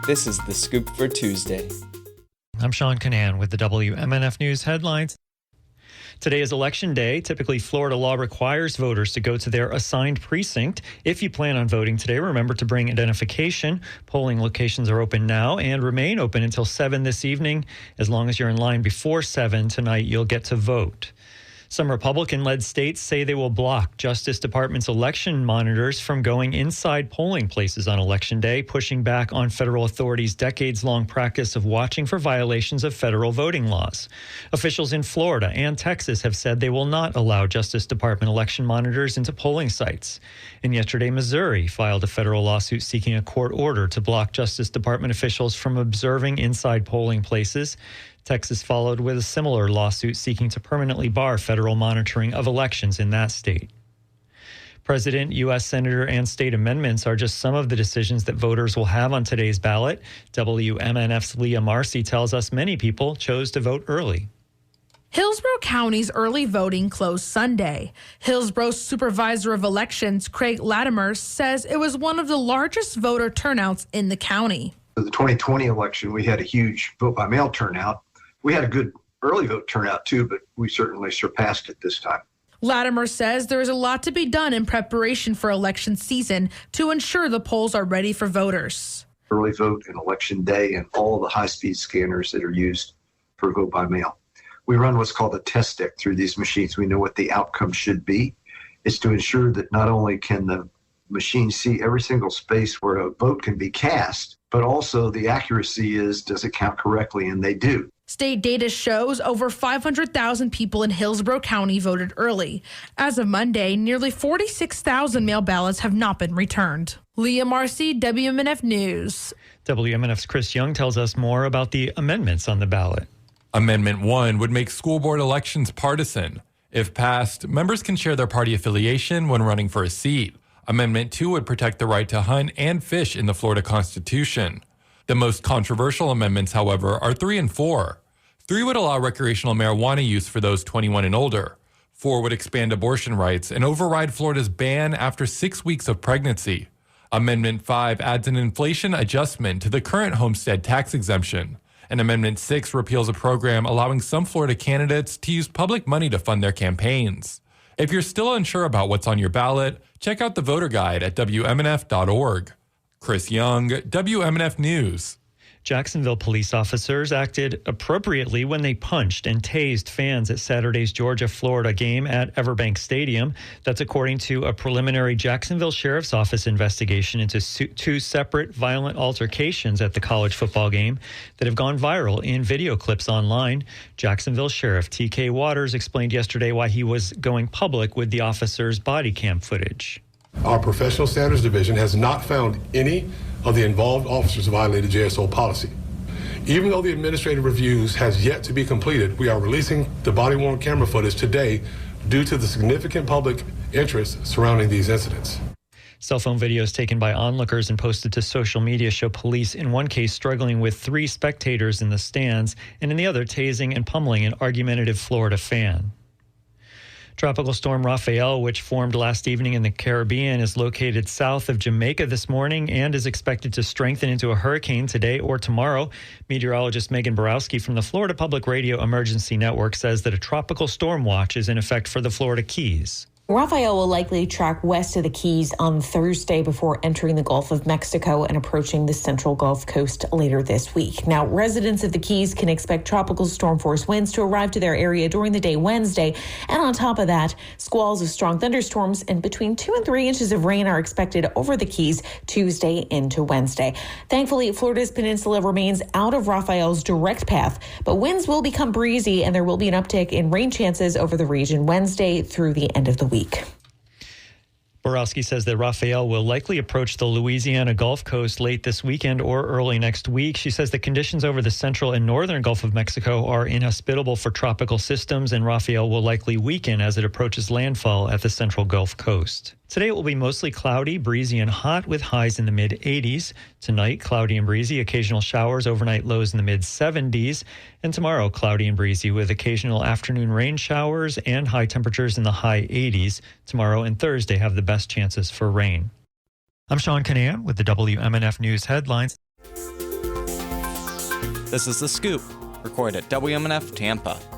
This is The Scoop for Tuesday. I'm Sean Canan with the WMNF News headlines. Today is Election Day. Typically, Florida law requires voters to go to their assigned precinct. If you plan on voting today, remember to bring identification. Polling locations are open now and remain open until 7 this evening. As long as you're in line before 7 tonight, you'll get to vote. Some Republican-led states say they will block Justice Department's election monitors from going inside polling places on Election Day, pushing back on federal authorities' decades-long practice of watching for violations of federal voting laws. Officials in Florida and Texas have said they will not allow Justice Department election monitors into polling sites. And yesterday, Missouri filed a federal lawsuit seeking a court order to block Justice Department officials from observing inside polling places. Texas followed with a similar lawsuit seeking to permanently bar federal monitoring of elections in that state. President, U.S. Senator, and state amendments are just some of the decisions that voters will have on today's ballot. WMNF's Leah Marcy tells us many people chose to vote early. Hillsborough County's early voting closed Sunday. Hillsborough Supervisor of Elections Craig Latimer says it was one of the largest voter turnouts in the county. For the 2020 election, we had a huge vote-by-mail turnout. We had a good early vote turnout, too, but we certainly surpassed it this time. Latimer says there is a lot to be done in preparation for election season to ensure the polls are ready for voters. Early vote and election day and all the high-speed scanners that are used for vote-by-mail. We run what's called a test deck through these machines. We know what the outcome should be. It's to ensure that not only can the machine see every single space where a vote can be cast, but also the accuracy is, does it count correctly? And they do. State data shows over 500,000 people in Hillsborough County voted early. As of Monday, nearly 46,000 mail ballots have not been returned. Leah Marcy, WMNF News. WMNF's Chris Young tells us more about the amendments on the ballot. Amendment 1 would make school board elections partisan. If passed, members can share their party affiliation when running for a seat. Amendment 2 would protect the right to hunt and fish in the Florida Constitution. The most controversial amendments, however, are 3 and 4. 3 would allow recreational marijuana use for those 21 and older. 4 would expand abortion rights and override Florida's ban after 6 weeks of pregnancy. Amendment 5 adds an inflation adjustment to the current homestead tax exemption. And Amendment 6 repeals a program allowing some Florida candidates to use public money to fund their campaigns. If you're still unsure about what's on your ballot, check out the voter guide at WMNF.org. Chris Young, WMNF News. Jacksonville police officers acted appropriately when they punched and tased fans at Saturday's Georgia-Florida game at Everbank Stadium. That's according to a preliminary Jacksonville Sheriff's Office investigation into 2 separate violent altercations at the college football game that have gone viral in video clips online. Jacksonville Sheriff T.K. Waters explained yesterday why he was going public with the officers' body cam footage. Our Professional Standards Division has not found any of the involved officers violated JSO policy. Even though the administrative reviews has yet to be completed, we are releasing the body-worn camera footage today due to the significant public interest surrounding these incidents. Cell phone videos taken by onlookers and posted to social media show police in one case struggling with 3 spectators in the stands and in the other tasing and pummeling an argumentative Florida fan. Tropical storm Rafael, which formed last evening in the Caribbean, is located south of Jamaica this morning and is expected to strengthen into a hurricane today or tomorrow. Meteorologist Megan Borowski from the Florida Public Radio Emergency Network says that a tropical storm watch is in effect for the Florida Keys. Rafael will likely track west of the Keys on Thursday before entering the Gulf of Mexico and approaching the central Gulf Coast later this week. Now, residents of the Keys can expect tropical storm force winds to arrive to their area during the day Wednesday. And on top of that, squalls of strong thunderstorms and between 2 and 3 inches of rain are expected over the Keys Tuesday into Wednesday. Thankfully, Florida's peninsula remains out of Rafael's direct path, but winds will become breezy and there will be an uptick in rain chances over the region Wednesday through the end of the week. Borowski says that Rafael will likely approach the Louisiana Gulf Coast late this weekend or early next week. She says the conditions over the central and northern Gulf of Mexico are inhospitable for tropical systems, and Rafael will likely weaken as it approaches landfall at the central Gulf Coast. Today it will be mostly cloudy, breezy, and hot with highs in the mid-80s. Tonight, cloudy and breezy, occasional showers, overnight lows in the mid-70s. And tomorrow, cloudy and breezy with occasional afternoon rain showers and high temperatures in the high 80s. Tomorrow and Thursday have the best chances for rain. I'm Sean Canan with the WMNF News headlines. This is The Scoop, recorded at WMNF Tampa.